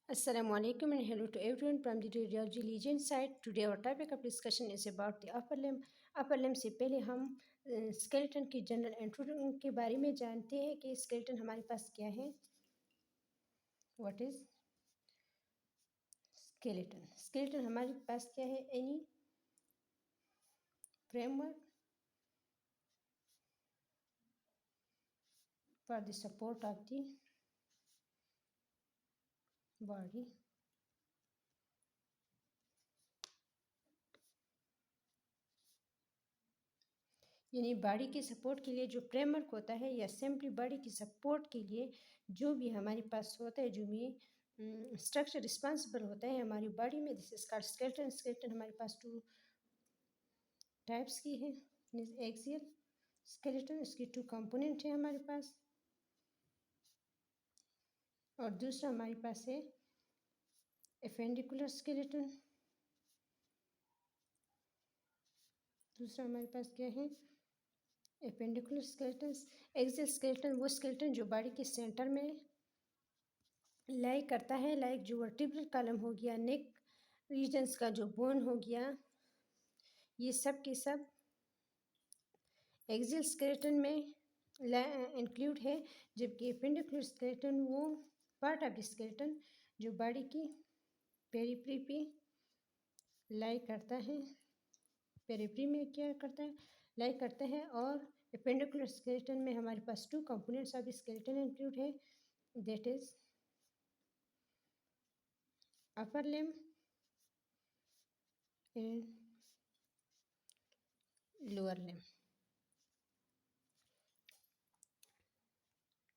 Assalamu alaikum and hello to everyone from the Radiology Legion side. Today our topic of discussion is about the upper limb. Upper limb से पहले हम skeleton की general introduction के बारे में जानते हैं कि स्केलेटन हमारे पास क्या है. What is skeleton? स्केलेटन हमारे पास क्या है? Any framework for the support of the body यानी बॉडी के सपोर्ट के लिए जो फ्रेमवर्क होता है या सिंपली बॉडी की सपोर्ट के लिए जो भी हमारे पास होता है, जो भी स्ट्रक्चर रिस्पॉन्सिबल होता है हमारी बॉडी में, this is called skeleton. Skeleton हमारे पास टू टाइप्स की है. एक्सियल स्केलेटन, इसकी टू कंपोनेंट है हमारे पास, और दूसरा हमारे पास है एपेंडिकुलर स्केलेटन. दूसरा हमारे पास क्या है? Appendicular skeleton. एक्सियल स्केलेटन वो स्केलेटन जो बॉडी के सेंटर में लाई करता है, लाइक जो वर्टिब्रल कॉलम हो गया, नेक रीजन्स का जो बोन हो गया, ये सब के सब एक्सियल स्केलेटन में इंक्लूड है. जबकि एपेंडिकुलर स्केलेटन वो पार्ट ऑफ द स्केलेटन जो बॉडी की पेरिफ्री पे लाई करता है, पेरिफ्री में क्या करता है? लाई करता है. और एपेंडिकुलर स्केलेटन में हमारे पास two components of skeleton include है, that is upper limb and lower limb.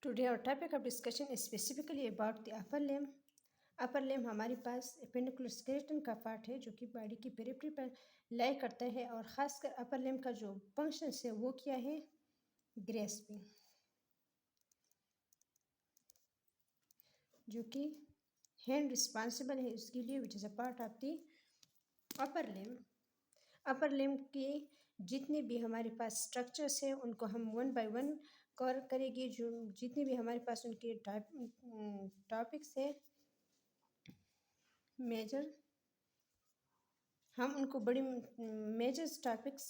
Today our topic of discussion is specifically about the upper limb. Upper limb हमारे पास एपेंडिकुलर स्केलेटन का पार्ट है जो कि बॉडी की पेरिफ्री पर लाई करता है, और ख़ासकर अपर लिम्ब का जो फंक्शन है वो क्या है? ग्रेस्पिंग, जो कि हैंड रिस्पॉन्सिबल है उसके लिए, which is a part of the upper limb. Upper limb के जितने भी हमारे पास स्ट्रक्चर्स हैं उनको हम वन बाय वन कवर करेंगे. जो जितने भी हमारे पास उनके टॉपिक्स है मेजर, हम उनको बड़ी मेजर टॉपिक्स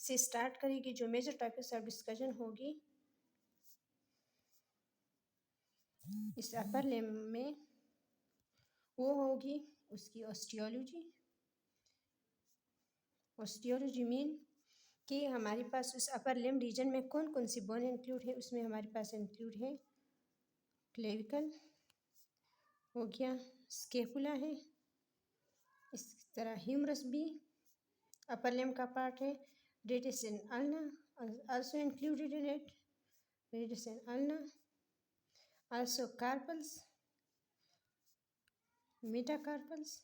से स्टार्ट करेंगे. जो मेजर टॉपिक्स ऑफ डिस्कशन होगी इस अपर लिम्ब में वो होगी उसकी ऑस्टियोलॉजी. ऑस्टियोलॉजी मीन कि हमारे पास उस अपर लिम्ब रीजन में कौन कौन सी बोन इंक्लूड है. उसमें हमारे पास इंक्लूड है क्लेविकल हो गया, स्केपुला है, इस तरह ह्यूमरस भी अपर लिम्ब का पार्ट है. Radius and ulna also included in it. Radius and ulna, also carpals, metacarpals,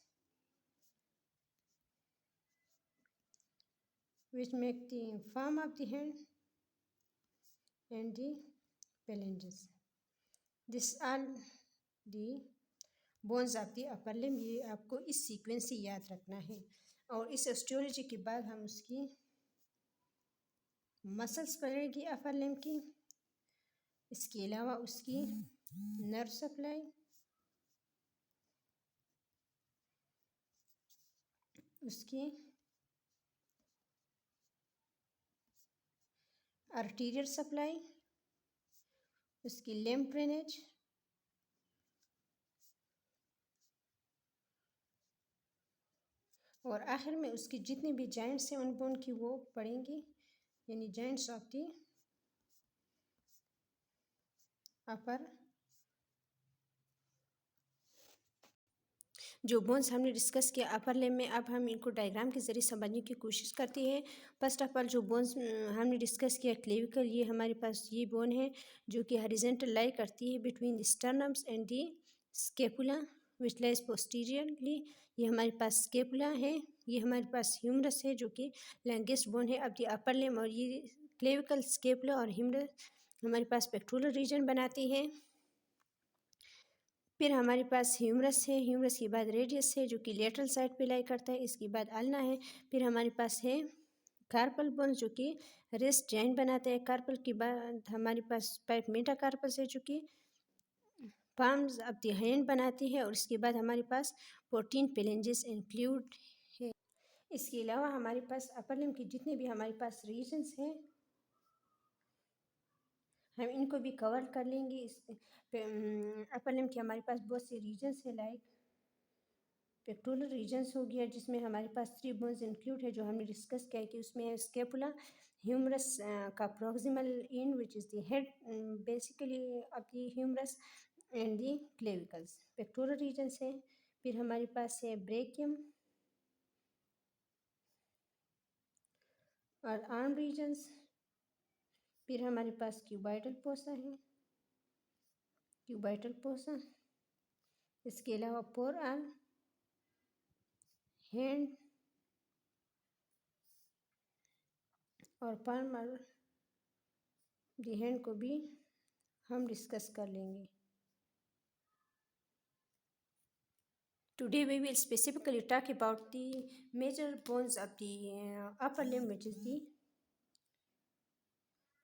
which make the palm of the hand and the phalanges. This all the bones of the upper limb. ये आपको इस sequence से याद रखना है. और इस osteology के बाद हम उसकी मसल्स पढ़ेंगे अपर लिम्ब की. इसके अलावा उसकी नर्व सप्लाई, उसकी आर्टीरियल सप्लाई, उसकी लिम्फ ड्रेनेज, और आखिर में उसकी जितनी भी जॉइंट्स हैं उन बोन की वो पढ़ेंगे, यानी जॉइंट्स ऑफ दी अपर. जो बोन्स हमने डिस्कस किया अपर लिम्ब में, अब हम इनको डायग्राम के ज़रिए समझने की कोशिश करते हैं. फर्स्ट ऑफ ऑल जो बोन्स हमने डिस्कस किया क्लेविकल, ये हमारे पास ये बोन है जो कि हॉरिजॉन्टल लाई करती है between the sternums and the scapula which lies posteriorly. ये हमारे पास स्केपुला है. ये हमारे पास ह्यूमरस है जो कि लॉन्गेस्ट बोन है अब दी अपर लिम्ब. और ये क्लेविकल, स्केपुला और ह्यूमरस हमारे पास पेक्टोरल रीजन बनाती है. फिर हमारे पास ह्यूमरस है, ह्यूमरस के बाद रेडियस है जो कि लेटरल साइड पे लाई करता है, इसके बाद अल्ना है। फिर हमारे पास है कार्पल बोन्स जो कि रेस्ट जॉइंट बनाते हैं। कार्पल के बाद हमारे पास पाइप मेटाकार्पस है जो कि पाम्स ऑफ द हैंड बनाती है। और इसके बाद हमारे पास 14 पेलेंजेस इंक्लूड है। इसके अलावा हमारे पास अपर लिम्ब के जितने भी हमारे पास रीजन्स हैं हम इनको भी कवर कर लेंगे। इस अपर लिम्ब के हमारे पास बहुत से रीजन्स हैं, लाइक पेक्टोरल रीजन्स हो गया जिसमें हमारे पास 3 बोन्स इंक्लूड है जो हमने डिस्कस किया है कि उसमें है स्केपुला, ह्यूमरस का proximal in which is the head basically of the humerus and the clavicles, pectoral regions है। फिर हमारे पास है ब्रेकियम और आर्म रीजन्स। फिर हमारे पास क्यूबाइटल पोसा है, क्यूबाइटल पोसा। इसके अलावा फोर आर्म, हैंड और पाल्म और दी हैंड को भी हम डिस्कस कर लेंगे। Today we will specifically talk about the major bones of the upper limb which is the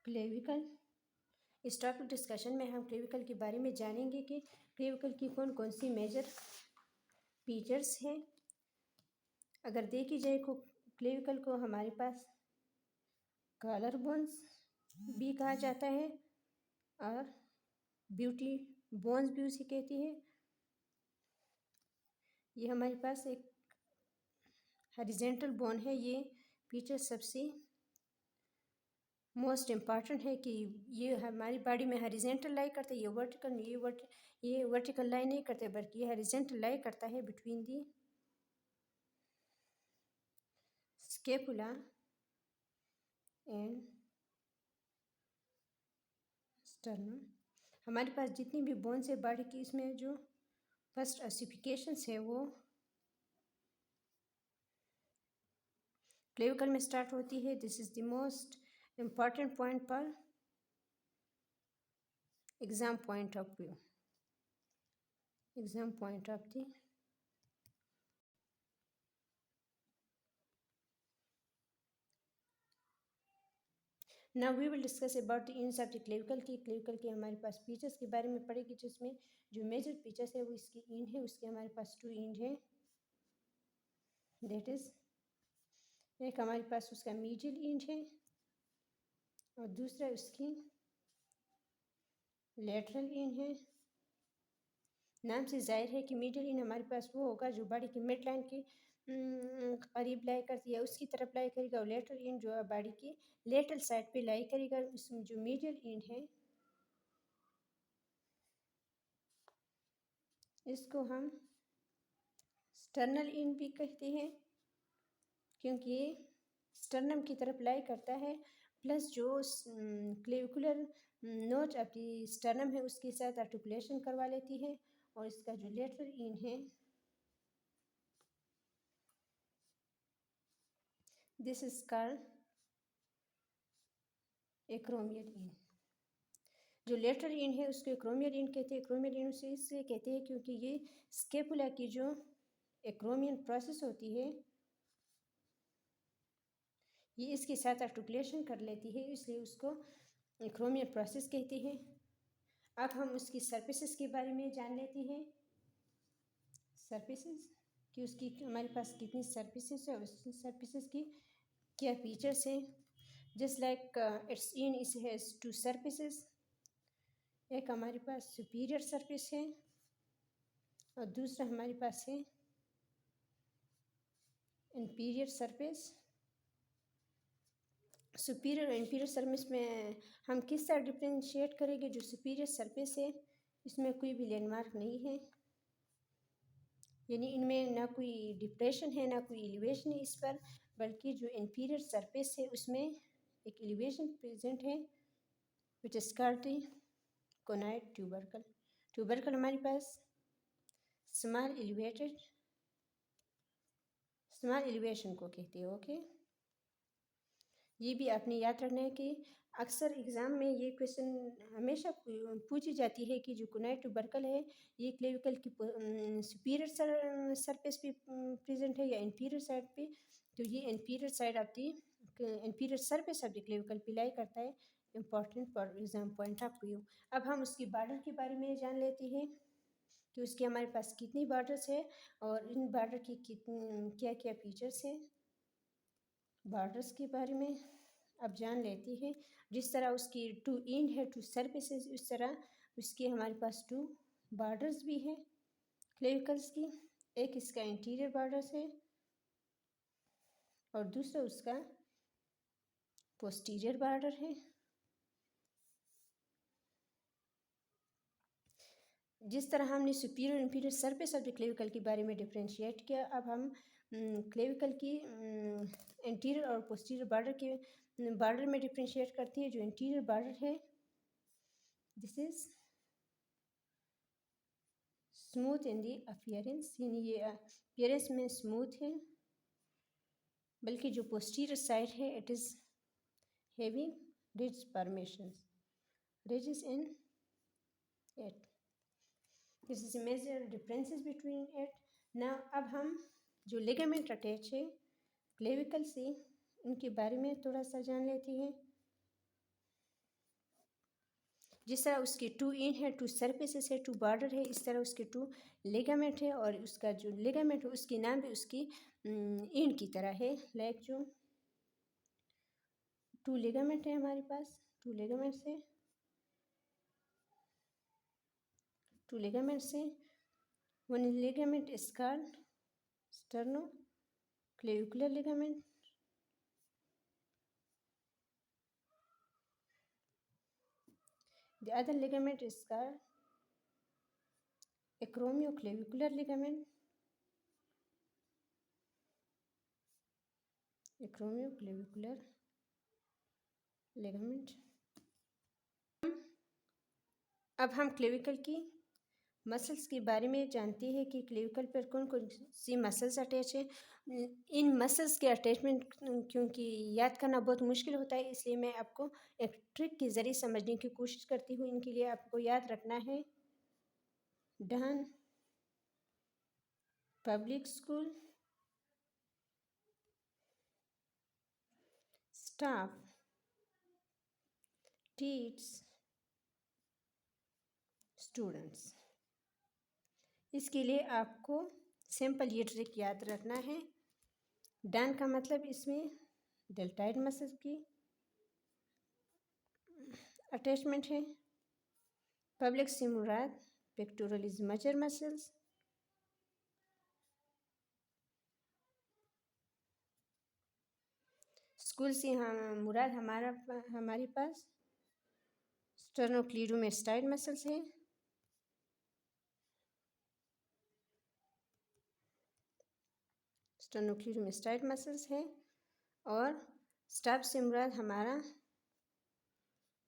clavicle। इस टॉपिक डिस्कशन में हम क्लेविकल के बारे में जानेंगे कि क्लेविकल की कौन कौन सी मेजर फीचर्स हैं। अगर देखी जाए को क्लेविकल को हमारे पास कॉलर बोन्स भी कहा जाता है और ब्यूटी बोन्स भी उसे कहती है। ये हमारे पास एक हॉरिजॉन्टल बोन है। ये फीचर सबसे मोस्ट इम्पॉर्टेंट है कि ये हमारी बॉडी में हॉरिजॉन्टल लाई करता है। ये वर्टिकल लाई नहीं करते बल्कि ये हॉरिजॉन्टल लाई करता है between the scapula and sternum. हमारे पास जितनी भी बोन्स है बॉडी की, इसमें जो फर्स्ट ऑसिफिकेशंस है वो क्लेविकल में स्टार्ट होती है। This is the most important point पर exam point of view, exam point of the now we will discuss about the units of the clavicle की। क्लेविकल के हमारे पास फीचर्स के बारे में पढ़ेगी जिसमें जो मेजर फीचर्स है वो इसकी इन है। उसके हमारे पास 2 इन है, दैट इज एक हमारे पास उसका मीडियल इंड है और दूसरा उसकी लेटरल इंड है। नाम से जाहिर है कि मीडियल इंड हमारे पास वो होगा जो बॉडी की मिड लाइन के करीब लाई करती है, उसकी तरफ लाई करेगा। और लेटरल इंड जो है बॉडी की लेटरल साइड पे लाई करेगा। उसमें जो मीडियल इंड है इसको हम स्टर्नल इंड भी कहते हैं क्योंकि ये स्टर्नम की तरफ लाई करता है। प्लस जो क्लेविकुलर नोच ऑफ द स्टर्नम है उसके साथ आर्टिकुलेशन करवा लेती है। और इसका जो लेटरल इंड है this is called acromial end. जो लेटरल इंड है उसको एक्रोमियल इंड कहते हैं। एक्रोमियल इंड से इसलिए कहते हैं क्योंकि ये स्केपुला की जो एक्रोमियल प्रोसेस होती है ये इसके साथ आर्टिकुलेशन कर लेती है, इसलिए उसको एक्रोमियल प्रोसेस कहते हैं। अब हम उसकी सर्फेसिस के बारे में जान लेते हैं। सर्फेसिस कि उसकी हमारे पास कितनी सर्फेसिस है और उस सर्फेसिस की क्या फीचर्स हैं। जस्ट लाइक इट्स इन इस हैज़ 2 सर्फेसिस, एक हमारे पास सुपीरियर सरफेस है और दूसरा हमारे पास है इंफीरियर सरफेस। सुपीरियर और इंफीरियर सरफेस में हम किस तरह डिफ्रेंशिएट करेंगे। जो सुपीरियर सरफेस है इसमें कोई भी लैंडमार्क नहीं है, यानी इनमें ना कोई डिप्रेशन है ना कोई एलिवेशन है इस पर, बल्कि जो इंफीरियर सरफेस है उसमें एक एलिवेशन प्रेजेंट है which is called कोनाइड tubercle. Tubercle हमारे पास स्मॉल एलिवेशन को कहते हैं। ओके, ये भी आपने याद रखना है कि अक्सर एग्ज़ाम में ये क्वेश्चन हमेशा पूछी जाती है कि जो कुनाइड ट्यूबरकल है ये क्लेविकल की सुपीरियर सरफेस पे प्रेजेंट है या इंफीरियर साइड पे। तो ये inferior side of the inferior surface of the clavicle पे लाई करता है। Important for exam point of view. अब हम उसकी बॉर्डर के बारे में जान लेते हैं कि उसके हमारे पास कितनी बॉर्डर्स है और इन बॉर्डर की कितनी क्या क्या फीचर्स हैं। बॉर्डर्स के बारे में अब जान लेते हैं। जिस तरह उसकी टू इन है टू सरफेसेस, उस तरह उसके हमारे पास टू बॉर्डर्स भी हैं क्लेविकल्स की। एक इसका इंटीरियर बॉर्डर्स है और दूसरा उसका पोस्टीरियर बॉर्डर है। जिस तरह हमने superior inferior surface of the clavicle के बारे में डिफ्रेंशिएट किया, अब हम क्लेविकल की इंटीरियर और पोस्टीरियर बॉर्डर के बॉर्डर में डिफ्रेंशिएट करते हैं। जो इंटीरियर बॉर्डर है this is smooth in the appearance, यानी ये अपीयरेंस में स्मूथ है, बल्कि जो पोस्टीरियर साइड है it is having ridge formations, ridges in it. This is a major differences between it. Now अब हम जो लिगामेंट अटैच है क्लेविकल से उनके बारे में थोड़ा सा जान लेते हैं। जिस तरह उसके टू इन है टू सरफेसेस है टू बॉर्डर है, इस तरह उसके टू लिगामेंट है और उसका जो लिगामेंट है उसकी नाम भी उसकी इन की तरह है। लाइक जो टू लिगामेंट है हमारे पास, टू लिगामेंट से टू लिगामेंट से one ligament is called sternoclavicular ligament. The other ligament is called acromioclavicular ligament. Acromioclavicular ligament. अब हम क्लेविकल की मसल्स के बारे में जानते हैं कि क्लेविकल पर कौन कौन सी मसल्स अटैच है। इन मसल्स के अटैचमेंट क्योंकि याद करना बहुत मुश्किल होता है, इसलिए मैं आपको एक ट्रिक के ज़रिए समझने की कोशिश करती हूँ। इनके लिए आपको याद रखना है done public school staff teach students. इसके लिए आपको सिंपल ये ट्रिक याद रखना है। डन का मतलब इसमें डेल्टाइड मसल की अटैचमेंट है। पब्लिक से मुराद पेक्टोरलिस मेजर मसल्स। स्कूल से हम मुराद हमारे पास स्टर्नोक्लीडोमेस्टाइड मसल्स है। स्टर्नोक्लीडोमेस्टाइड मसल्स है और स्टाफ से मुराद हमारा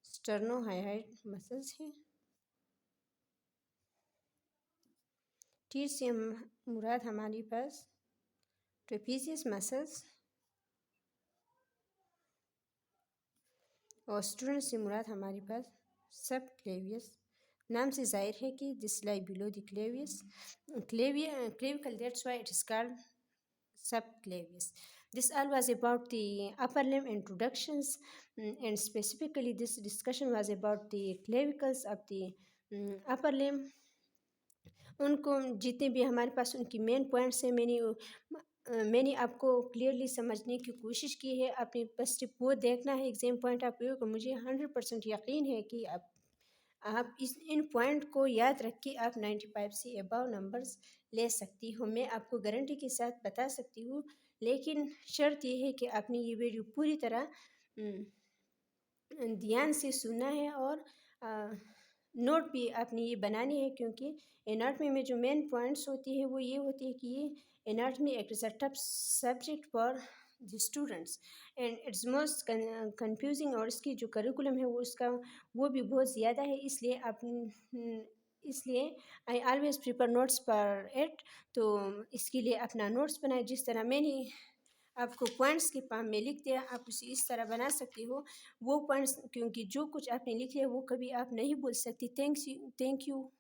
स्टर्नोहायोइड मसल्स है। टीथ से मुराद हमारे पास ट्रेपीजियस मसल्स और स्टूडेंट से मुराद हमारे पास सब क्लेवियस। नाम से जाहिर है कि this lie below the Clavius clavicle, that's why it is called subclavius. This all was about the upper limb introductions, and specifically this discussion was about the clavicles of the upper limb. उनको जितने भी हमारे पास उनकी main points हैं मैंने आपको clearly समझने की कोशिश की है। आपने बस सिर्फ वो देखना है एग्जाम पॉइंट ऑफ व्यू को। मुझे 100% यकीन है कि आप इन पॉइंट को याद रख के आप 95 से अबव नंबर्स ले सकती हो। मैं आपको गारंटी के साथ बता सकती हूँ, लेकिन शर्त यह है कि आपने ये वीडियो पूरी तरह ध्यान से सुनना है और नोट भी आपने ये बनानी है, क्योंकि एनाटमी में जो मेन पॉइंट्स होती है वो ये होती है कि ये एनाटमी एक is a tough subject for the students and it's most confusing. और इसकी जो करिकुलम है वो भी बहुत ज़्यादा है, इसलिए I always prepare notes for it. तो इसके लिए अपना नोट्स बनाए जिस तरह मैंने आपको पॉइंट्स के पाम में लिख दिया, आप उसे इस तरह बना सकते हो। वो पॉइंट्स, क्योंकि जो कुछ आपने लिख लिया वो कभी आप नहीं भूल सकती। Thank you.